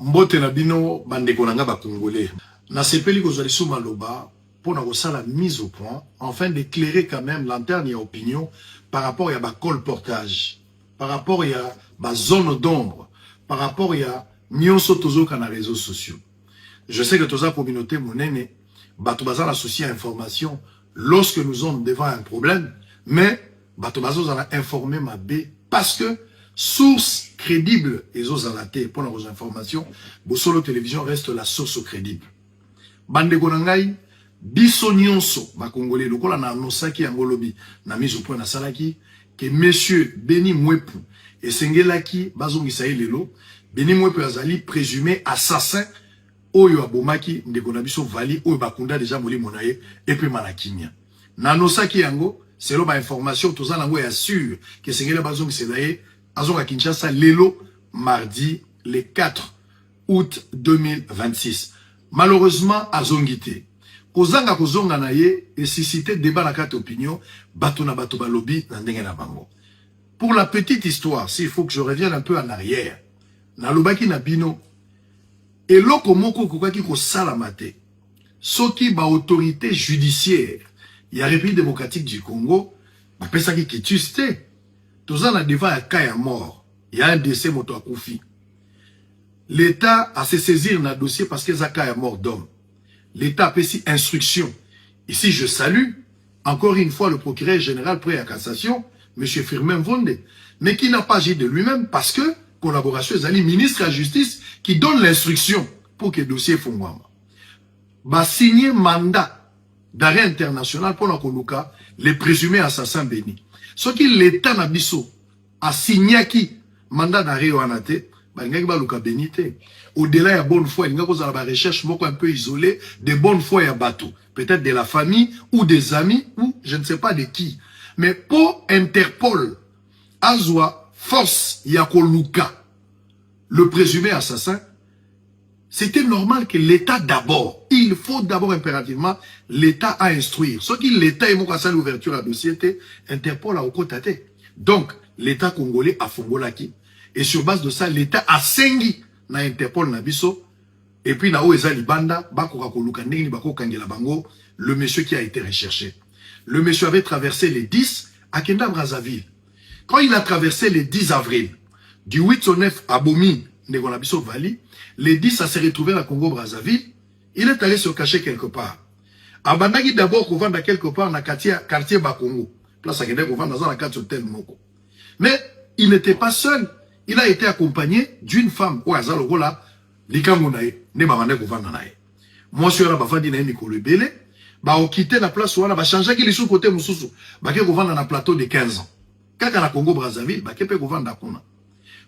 Mbote na bino bandeko nanga ba congolais. Na sepeli ko zali sou maloba pour na la mise au point afin d'éclairer quand même lanterne et opinion par rapport à ba colportage, par rapport à ba zone d'ombre, par rapport à nyonso tozo kana réseaux sociaux. Je sais que toza communauté monene bato bazala associé à information lorsque nous sommes devant un problème, mais bato bazala informer ma B parce que source crédible et zozalate pour nos informations, Bosolo Télévision reste la source crédible. Bande Gonangai, biso nyonso, ba Congolais, lokola na anosaki angolobi, na mise au point na salaki, que monsieur Beni Mwepu et Sengelaki, bazongi saï lelo, Beni Mwepu azali présumé assassin, oyo abomaki, ndekona biso vali, oyo bakunda déjà moli monaye, et puis malakimia. Na anosaki yango, c'est là ba information, tout ça nango est sûr, que Sengela bazongi sedaye, Azonga Kinshasa, Lelo, mardi, le 4 août 2026. Malheureusement, Azongité. Kozanga kozonga na ye, et suscité débat na carte opinion, bato na bato balobi, na ndenge na bango. Pour la petite histoire, s'il faut que je revienne un peu en arrière, na lobaki na bino, et loko moko kokaki ko salamate, soki ba autorité judiciaire, y a République démocratique du Congo, ba pesaki ki tuste, tous en a devant un cas à mort. Il y a un décès moto à Koufi. L'État a se saisir dans le dossier parce qu'il y a un cas à mort d'homme. L'État a fait instruction. Ici, je salue encore une fois le procureur général prêt à cassation, M. Firmin Vonde, mais qui n'a pas agi de lui-même parce que collaboration est ministre de la Justice qui donne l'instruction pour que le dossier fonde. Va signer mandat d'arrêt international pour les présumés assassins bénis. Ce qui l'État n'a biso a signé qui mandat d'arrêt au anate, au-delà de la bonne foi, il y a une recherche un peu isolée de bonne foi et bateau. Peut-être de la famille ou des amis ou je ne sais pas de qui. Mais pour Interpol, Azwa, force Yakoluka, le présumé assassin, c'était normal que l'État d'abord, il faut d'abord impérativement l'État à instruire. Ce qui l'État est à l'ouverture à dossier, Interpol a au côté. Donc, l'État congolais a fongolaki. Et sur base de ça, l'État a sengi na Interpol na biso. Et puis, na oeza libanda, le monsieur qui a été recherché. Le monsieur avait traversé les 10 à Kenda Brazzaville. Quand il a traversé les 10 avril, du 8 au 9 à Bomi, Negonabiso Vali, les 10 à se retrouver à Congo-Brazzaville, il est allé se cacher quelque part. Abandaki d'abord qu'on vende quelque part dans le quartier Bakongo. Place à Kende qu'on vende dans un quartier hôtel Moko. Mais il n'était pas seul. Il a été accompagné d'une femme. Ou azalo là, likangunae, ne babande qu'on vende nae. Moi je suis là bafandi na Nicolas Belé, ba o quitté la place wana ba changer qui les sous côté mususu, ba ke qu'on vende dans plateau de 15 ans. Kaka na Congo-Brazzaville, ba ke pe qu'on vende kuna.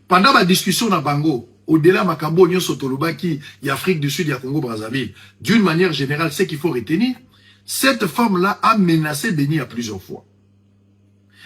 Pendant la discussion dans Bango, au-delà de Makambo, Nyon Sotolobaki, y Afrique du Sud, y a Congo-Brazzaville, d'une manière générale, ce qu'il faut retenir, cette femme-là a menacé Beni à plusieurs fois.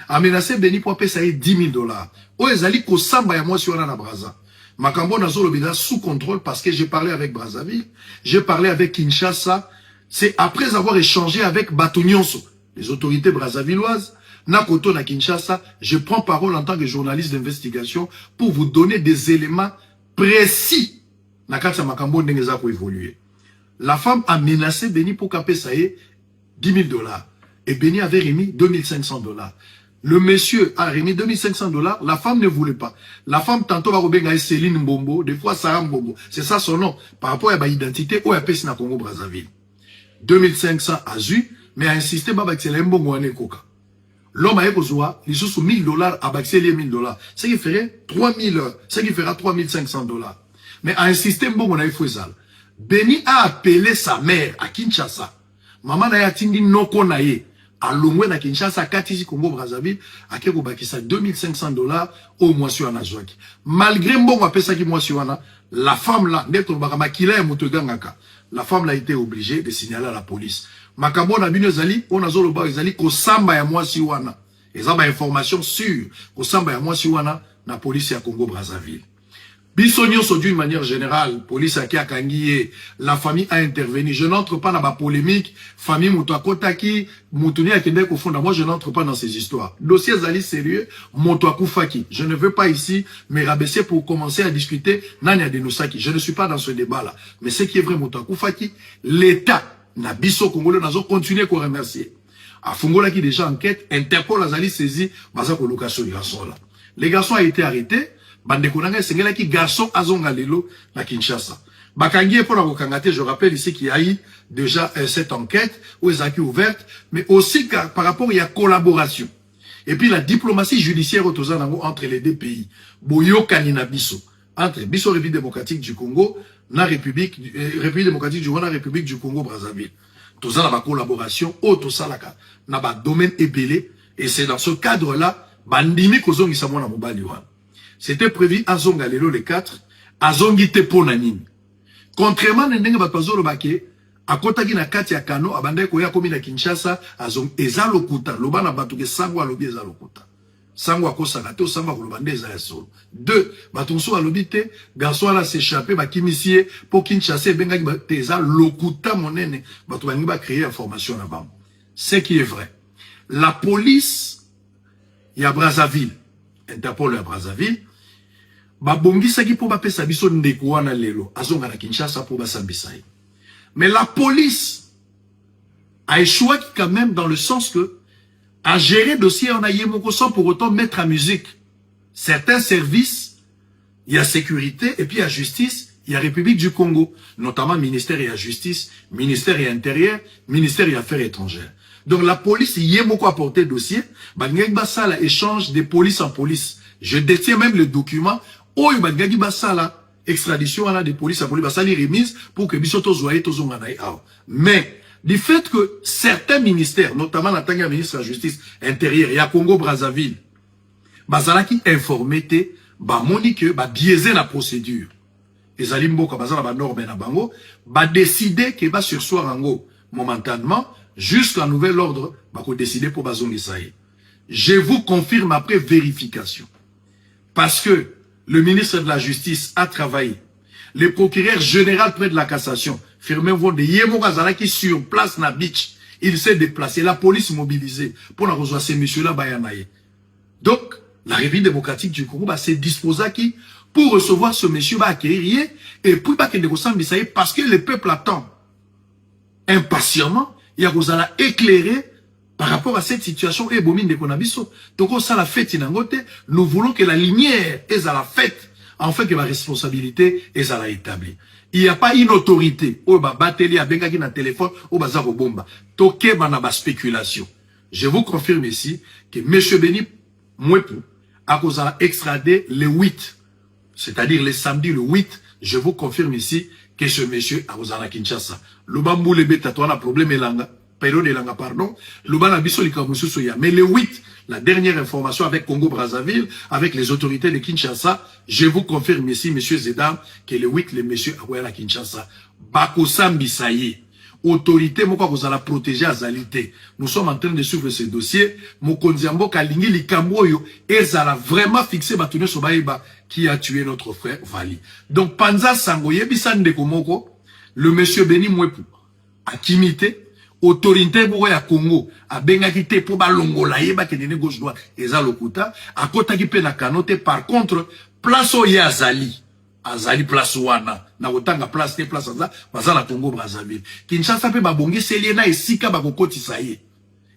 A menacé Beni pour payer 10 000 $. Oh, ils allaient qu'au Samba et moi sur la Brazza. Makambo n'a pas sous contrôle parce que j'ai parlé avec Brazzaville, j'ai parlé avec Kinshasa. C'est après avoir échangé avec Batonyonso, les autorités brazzavilloises, Nakoto na Kinshasa, je prends parole en tant que journaliste d'investigation pour vous donner des éléments précis. Nakatsa Makambo n'engeza pour évoluer. La femme a menacé Beni pour qu'après ça ait 10 000 $. Et Beni avait remis 2500 $. Le monsieur a remis 2500 $. La femme ne voulait pas. La femme tantôt va rebenga Céline Mbombo, des fois Sarah Mbombo. C'est ça son nom. Par rapport à la identité, ou à Pessina Congo Brazzaville. 2500 a eu, mais a insisté Baba Xelem Mbongo Anekoka. L'homme a besoin, il sous 1000 $ à baxer les 1000 $. Ce qui ferait 3000, ce qui fera 3500 $. Mais a insisté Mbongo na Ifouezal. Beni a appelé sa mère à Kinshasa. Maman na yatindi noko na ye. À Longwe na Kinshasa, Katisi Congo Brazzaville, à Keko Bakisa 2500 $ au mois sur Anazouaki. Malgré Mbongo a ça qui mois sur Ana, la femme là, neto Bakamakila et Motogangaka. La femme là a été obligée de signaler à la police. Makambo na bino zali, on a zolo ba zali ko samba ya mwasi wana. Eza ba information sûre ko samba ya mwasi wana na police ya Congo Brazzaville. Bissonio, d'une manière générale, police a kangiye, la famille a intervenu. Je n'entre pas dans ma polémique. Famille Moutouakotaki, Moutouni Akendek au fond. Moi, je n'entre pas dans ces histoires. Dossier Zali sérieux, Moutouakoufaki. Je ne veux pas ici me rabaisser pour commencer à discuter Nanya Denosaki. Je ne suis pas dans ce débat-là. Mais ce qui est vrai, Moutouakoufaki, l'État, n'a biso Congolais, n'a continué à remercier. À Fungola qui déjà enquête, Interpol a Zali saisi, Bazako location les garçons là. Les garçons ont été arrêtés. Bandekonanga sengela ki garçon azonga lelo na Kinshasa. Bakangie pour la kokangate, je rappelle ici qu'il y a eu déjà cette enquête où ils ont ouverte, mais aussi par rapport il y a collaboration. Et puis la diplomatie judiciaire entre les deux pays. Boyo kanina biso entre biso République démocratique du Congo, na République démocratique du Congo, na République du Congo Brazzaville. Tout ça la collaboration au tout ça là na ba domaine ébélé et c'est dans ce cadre-là bandimi kozongi sa mona mobali wana. C'était prévu à Zongalelo le 4, à Zongite Ponanine. Contrairement à Ndenge Batazolo Bake, à Kotagi na Kati ya Kano, à Bande Koya Komi na Kinshasa, à Zong Ezalokuta, Lobana Batuke Sangwa Lobi Ezalokuta. Sangwa Kosagate, Sangwa Kolobande Ezayasolo. 2, Batonso Alobite, garçon à la s'échapper, Bakimisie, pour Kinshasa, Bengagi Bateza, Lokuta Monene, Batouani va créer la formation là-bas. Ce qui est vrai. La police, il y a Brazzaville, Interpol à Brazzaville, babongisaki po bapesa biso ndeko wana lelo azonga na Kinshasa po basambisai. Mais la police a échoué quand même dans le sens que à gérer dossier en ayemoko sans pour autant mettre à musique certains services, il y a sécurité et puis il y a justice, il y a République du Congo, notamment ministère et la justice, ministère et intérieur, ministère et affaires étrangères. Donc la police yemoko a porté dossier, bangeng basala échange de police en police. Je détiens même le document. Oh, il y a extradition à la de police à police, basali remise pour que bisoto zoye to zonganaï. Mais, du fait que certains ministères, notamment la tanga ministre de la justice intérieure, il y a Congo Brazzaville, basala qui informé te, ba moni que, ba biaiser la procédure. Et zalimbo ka basala ba norme na bango, ba décider que ba sursoir ango, momentanément, jusqu'à nouvel ordre, ba ko décider pour bazongi saï. Je vous confirme après vérification. Parce que le ministre de la Justice a travaillé. Le procureur général près de la cassation, firmez-vous de Yemokazala qui sur place na beach, il s'est déplacé, la police mobilisée pour la recevoir ces messieurs-là bayanaye. Donc, la République démocratique du Congo s'est disposée qui pour recevoir ce monsieur va acquérir et puis pas qu'il ne parce que le peuple attend impatiemment, il y a Rosala éclairé par rapport à cette situation, donc ça la fête nous voulons que la lumière est à la fête, enfin que la responsabilité est à la établie. Il n'y a pas une autorité, ou batterie à bengaki na téléphone, ou bazaro bomba. Toké manaba spéculation. Je vous confirme ici que M. Beni Mwepu a extradé le 8, c'est-à-dire le samedi le 8, je vous confirme ici que ce monsieur a osé Kinshasa. Le bambou le bêta, toi, on a problème elanga. Période elanga, pardon. Mais le 8, la dernière information avec Congo Brazzaville, avec les autorités de Kinshasa, je vous confirme ici, messieurs et dames, que le 8, le monsieur a à Kinshasa. Bakosambi Saye. Autorité, moi, vous allez protéger Azalité. Nous sommes en train de suivre ce dossier. Mokonziambo Kalingi Likamboyo, et ça a vraiment fixé Batoune Sobaïba, qui a tué notre frère Vali. Donc, Panza Sangoye, Bissande Komoko, le monsieur Beni Mwepu, a kimité, autorité pour ya Congo, a bengakité pour balongola, yeba kenene gauche droite, et ça lokuta, a kota ki pe na kanote, par contre, place au Yazali. Azali place wana na otanga place te place za bazala Congo Brazzaville Kinshasa pe babongi seliena esika bakokotisa ye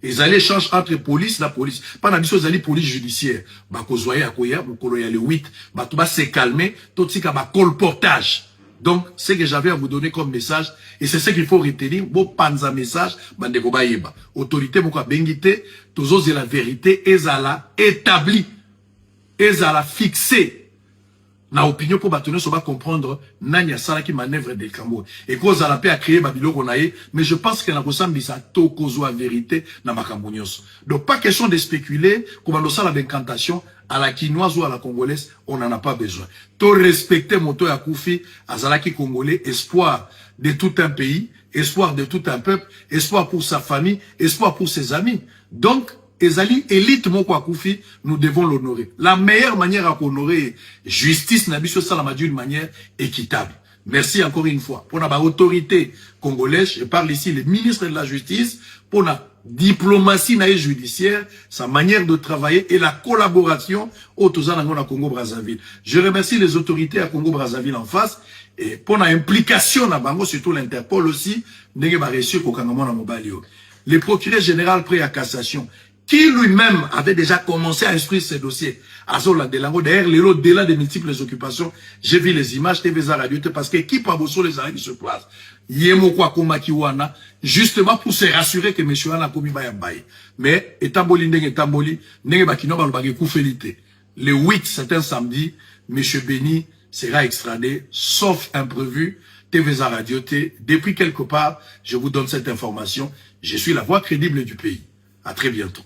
ezali échange entre police na police pana biso ezali police judiciaire bakozwaya akoya mokolo ya le 8 bato ba se calmer totika ba colportage. Donc ce que j'avais à vous donner comme message et c'est ce qu'il faut retenir bo panza message bandeko bayeba autorité moko bengité tozo la vérité ezala établi ezala fixé na opinion pour bâtonner ça va comprendre nanya sala qui manœuvre des Cambo et cause à la paix à créer babilo konaye mais je pense que la ressemble ça to kozo à vérité na makambonyos. Donc pas question de spéculer comme dans ça la décantation à la quinoise ou à la congolaise, on n'en a pas besoin. To respecter moto ya Koufi azalaki congolais, espoir de tout un pays, espoir de tout un peuple, espoir pour sa famille, espoir pour ses amis. Donc ezali élite moko akufi, nous devons l'honorer. La meilleure manière à honorer justice n'a biso salama d'une manière équitable. Merci encore une fois. Pour la autorité congolaise, je parle ici, le ministre de la Justice, pour la diplomatie judiciaire, sa manière de travailler et la collaboration au Congo-Brazzaville. Je remercie les autorités à Congo-Brazzaville en face et pour l'implication na bango, surtout l'Interpol aussi, le procureur général prêt à cassation, qui lui-même avait déjà commencé à instruire ces dossiers. D'ailleurs, au-delà des multiples occupations, j'ai vu les images TVza Radio parce que qui pas besoin les arrêts sur place. Justement pour se rassurer que M. Anna Komi Bayambaye. Mais, etamboli, nenge bakino balobage koufelite. Le 8, c'est un samedi, M. Béni sera extradé, sauf imprévu. TVza Radio T. Depuis quelque part, je vous donne cette information. Je suis la voix crédible du pays. À très bientôt.